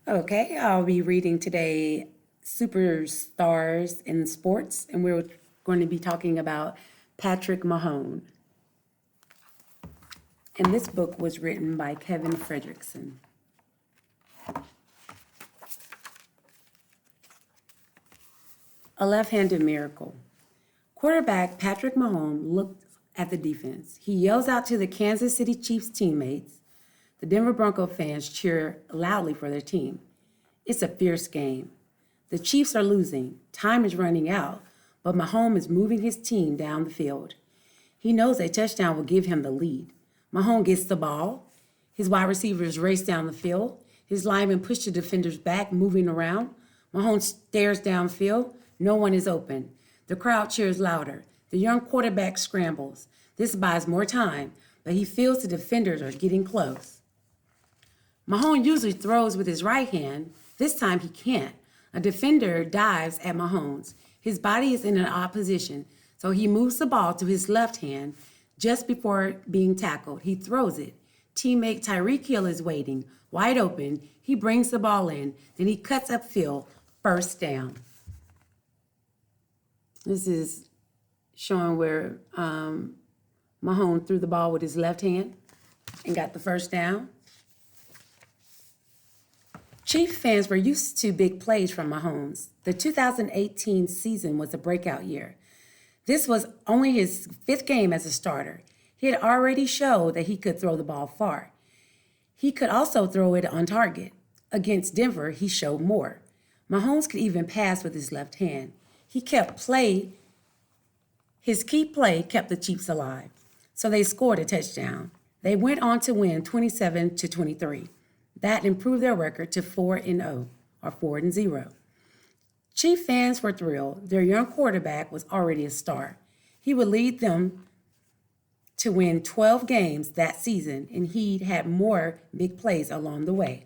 Okay, I'll be reading today Superstars in Sports, and we're going to be talking about Patrick Mahone. And this book was written by Kevin Fredrickson. A left-handed miracle. Quarterback Patrick Mahomes looked at the defense. He yells out to the Kansas City Chiefs teammates. The Denver Bronco fans cheer loudly for their team. It's a fierce game. The Chiefs are losing. Time is running out, but Mahomes is moving his team down the field. He knows a touchdown will give him the lead. Mahomes gets the ball. His wide receivers race down the field. His linemen push the defenders back, moving around. Mahomes stares downfield. No one is open. The crowd cheers louder. The young quarterback scrambles. This buys more time, but he feels the defenders are getting close. Mahomes usually throws with his right hand. This time he can't. A defender dives at Mahomes. His body is in an odd position, so he moves the ball to his left hand just before being tackled. He throws it. Teammate Tyreek Hill is waiting, wide open. He brings the ball in. Then he cuts upfield, first down. This is showing where Mahomes threw the ball with his left hand and got the first down. Chief fans were used to big plays from Mahomes. The 2018 season was a breakout year. This was only his fifth game as a starter. He had already showed that he could throw the ball far. He could also throw it on target. Against Denver, he showed more. Mahomes could even pass with his left hand. His key play kept the Chiefs alive. So they scored a touchdown. They went on to win 27-23. That improved their record to 4-0 or 4-0. Chief fans were thrilled. Their young quarterback was already a star. He would lead them to win 12 games that season, and he'd had more big plays along the way.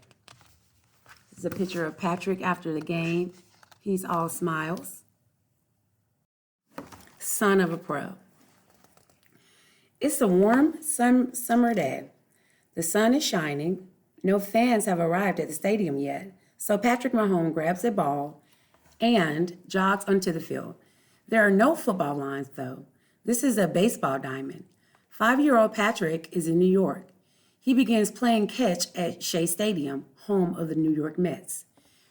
This is a picture of Patrick after the game. He's all smiles. Son of a pro. It's a warm summer day. The sun is shining. No fans have arrived at the stadium yet, so Patrick Mahomes grabs a ball and jogs onto the field. There are no football lines, though. This is a baseball diamond. 5-year-old Patrick is in New York. He begins playing catch at Shea Stadium, home of the New York Mets.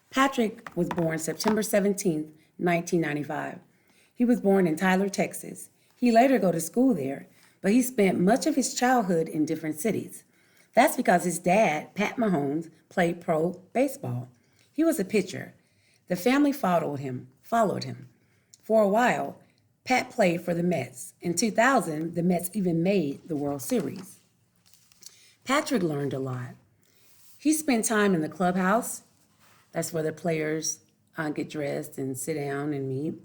Patrick was born September 17, 1995. He was born in Tyler, Texas. He later go to school there, but he spent much of his childhood in different cities. That's because his dad, Pat Mahones, played pro baseball. He was a pitcher. The family followed him. For a while, Pat played for the Mets. In 2000, the Mets even made the World Series. Patrick learned a lot. He spent time in the clubhouse. That's where the players get dressed and sit down and meet.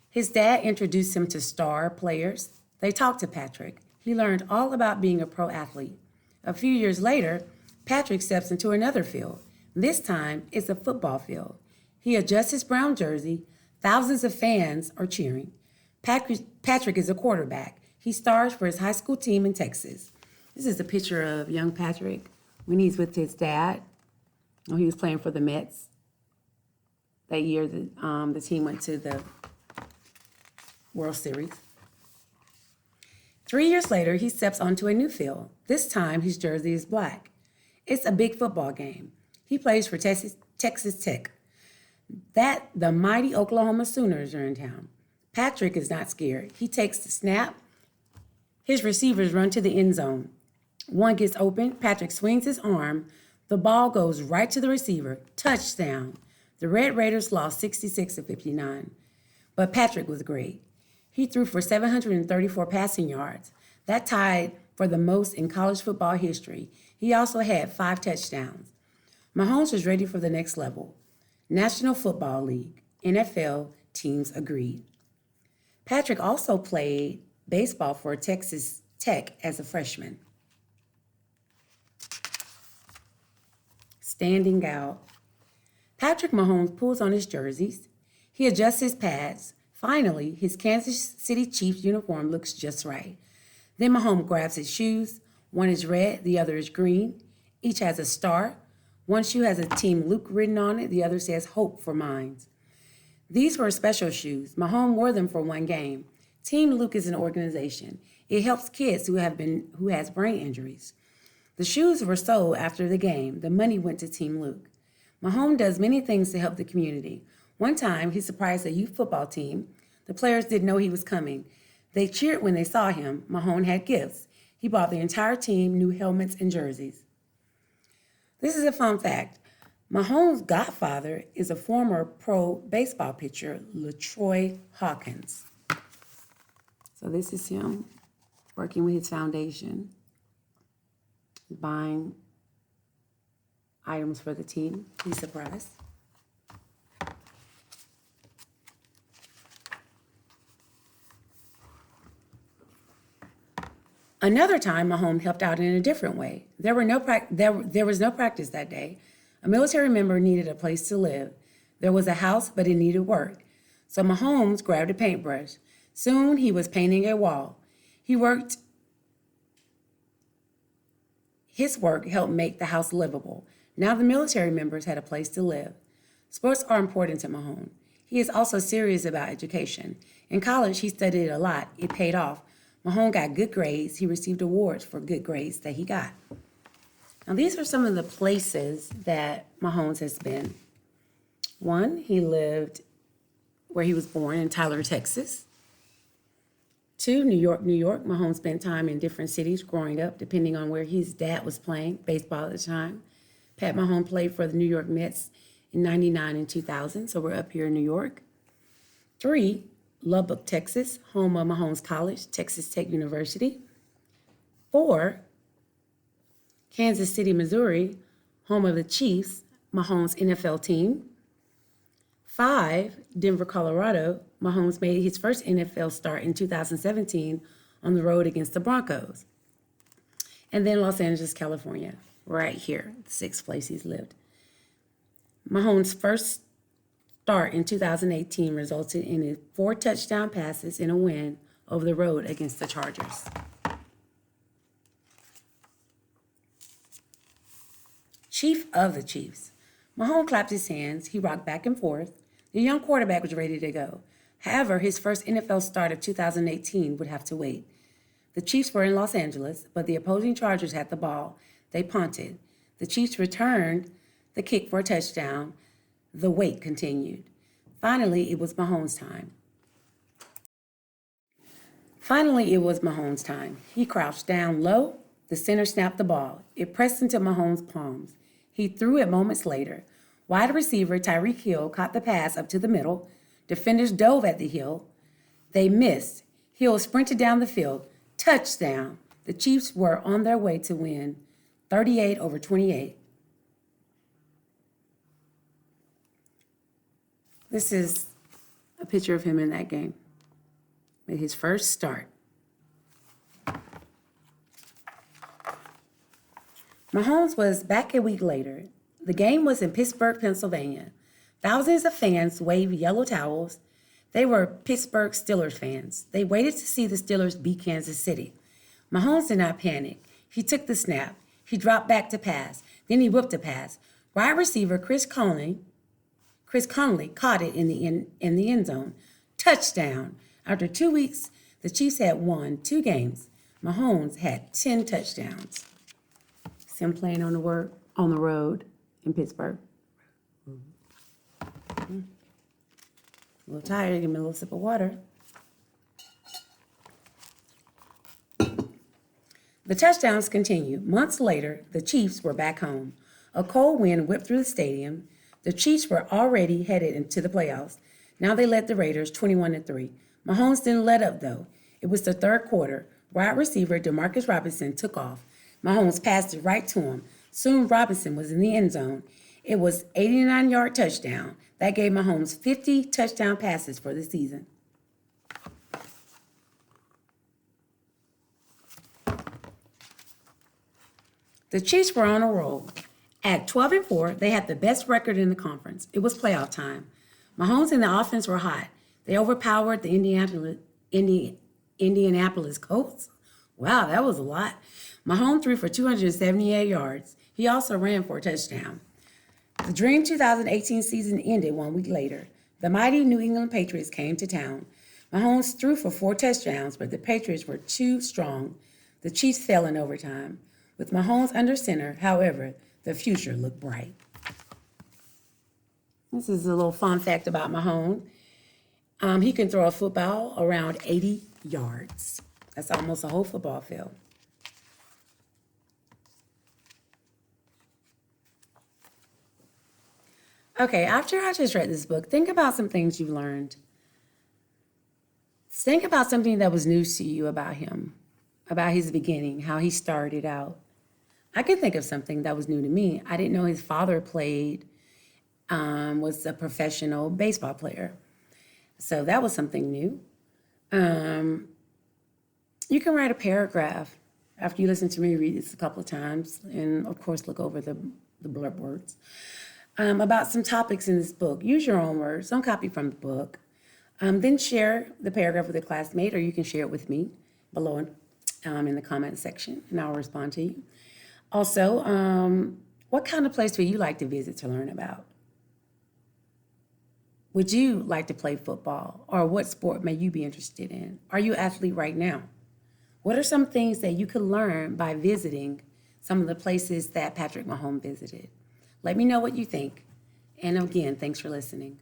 His dad introduced him to star players. They talked to Patrick. He learned all about being a pro athlete. A few years later, Patrick steps into another field. This time, it's a football field. He adjusts his brown jersey. Thousands of fans are cheering. Patrick is a quarterback. He stars for his high school team in Texas. This is a picture of young Patrick when he's with his dad. He was playing for the Mets. That year, the team went to the World Series. 3 years later, he steps onto a new field. This time, his jersey is black. It's a big football game. He plays for Texas Tech. The mighty Oklahoma Sooners are in town. Patrick is not scared. He takes the snap. His receivers run to the end zone. One gets open. Patrick swings his arm. The ball goes right to the receiver. Touchdown. The Red Raiders lost 66-59. But Patrick was great. He threw for 734 passing yards. That tied for the most in college football history. He also had 5 touchdowns. Mahomes was ready for the next level. National Football League, NFL teams agreed. Patrick also played baseball for Texas Tech as a freshman. Standing out. Patrick Mahomes pulls on his jerseys. He adjusts his pads. Finally, his Kansas City Chiefs uniform looks just right. Then Mahomes grabs his shoes. One is red, the other is green. Each has a star. One shoe has a Team Luke written on it, the other says Hope for Mines. These were special shoes. Mahomes wore them for one game. Team Luke is an organization. It helps kids who has brain injuries. The shoes were sold after the game. The money went to Team Luke. Mahomes does many things to help the community. One time, he surprised a youth football team. The players didn't know he was coming. They cheered when they saw him. Mahomes had gifts. He bought the entire team new helmets and jerseys. This is a fun fact. Mahomes' godfather is a former pro baseball pitcher, LaTroy Hawkins. So this is him working with his foundation, buying items for the team. He's surprised. Another time, Mahomes helped out in a different way. There was no practice that day. A military member needed a place to live. There was a house, but it needed work. So Mahomes grabbed a paintbrush. Soon he was painting a wall. His work helped make the house livable. Now the military members had a place to live. Sports are important to Mahomes. He is also serious about education. In college, he studied a lot. It paid off. Mahomes got good grades. He received awards for good grades that he got. Now, these are some of the places that Mahomes has been. One, he lived where he was born in Tyler, Texas. Two, New York, New York. Mahomes spent time in different cities growing up, depending on where his dad was playing baseball at the time. Pat Mahomes played for the New York Mets in 99 and 2000, so we're up here in New York. Three, Lubbock, Texas, home of Mahomes College, Texas Tech University. Four, Kansas City, Missouri, home of the Chiefs, Mahomes' NFL team. 5, Denver, Colorado. Mahomes made his first NFL start in 2017 on the road against the Broncos. And then Los Angeles, California, right here, the 6th place he's lived. Mahomes' first start in 2018 resulted in 4 touchdown passes and a win over the road against the Chargers. Chief of the Chiefs. Mahomes clapped his hands. He rocked back and forth. The young quarterback was ready to go. However, his first NFL start of 2018 would have to wait. The Chiefs were in Los Angeles, but the opposing Chargers had the ball. They punted. The Chiefs returned the kick for a touchdown. The wait continued. Finally, it was Mahomes' time. He crouched down low. The center snapped the ball. It pressed into Mahomes' palms. He threw it moments later. Wide receiver Tyreek Hill caught the pass up to the middle. Defenders dove at the Hill. They missed. Hill sprinted down the field. Touchdown. The Chiefs were on their way to win 38-28. This is a picture of him in that game with his first start. Mahomes was back a week later. The game was in Pittsburgh, Pennsylvania. Thousands of fans waved yellow towels. They were Pittsburgh Steelers fans. They waited to see the Steelers beat Kansas City. Mahomes did not panic. He took the snap. He dropped back to pass. Then he whipped a pass. Wide receiver Chris Conley caught it in the end zone. Touchdown. After 2 weeks, the Chiefs had won 2 games. Mahomes had 10 touchdowns. It's him playing on the road in Pittsburgh. A little tired. Give me a little sip of water. The touchdowns continue. Months later, the Chiefs were back home. A cold wind whipped through the stadium. The Chiefs were already headed into the playoffs. Now they led the Raiders 21-3. Mahomes didn't let up, though. It was the third quarter. Wide receiver Demarcus Robinson took off. Mahomes passed it right to him. Soon Robinson was in the end zone. It was 89-yard touchdown. That gave Mahomes 50 touchdown passes for the season. The Chiefs were on a roll. At 12-4, they had the best record in the conference. It was playoff time. Mahomes and the offense were hot. They overpowered the Indianapolis Colts. Wow, that was a lot. Mahomes threw for 278 yards. He also ran for a touchdown. The Dream 2018 season ended 1 week later. The mighty New England Patriots came to town. Mahones threw for 4 touchdowns, but the Patriots were too strong. The Chiefs fell in overtime. With Mahones under center, however, the future looked bright. This is a little fun fact about Mahomes. He can throw a football around 80 yards. That's almost a whole football field. Okay, after I just read this book, think about some things you've learned. Think about something that was news to you about him, about his beginning, how he started out. I can think of something that was new to me. I didn't know his father was a professional baseball player. So that was something new. You can write a paragraph after you listen to me read this a couple of times, and of course look over the blurb words, about some topics in this book. Use your own words. Don't copy from the book. Then share the paragraph with a classmate, or you can share it with me below in the comment section, and I'll respond to you. Also, what kind of place would you like to visit to learn about? Would you like to play football? Or what sport may you be interested in? Are you an athlete right now? What are some things that you could learn by visiting some of the places that Patrick Mahomes visited? Let me know what you think. And again, thanks for listening.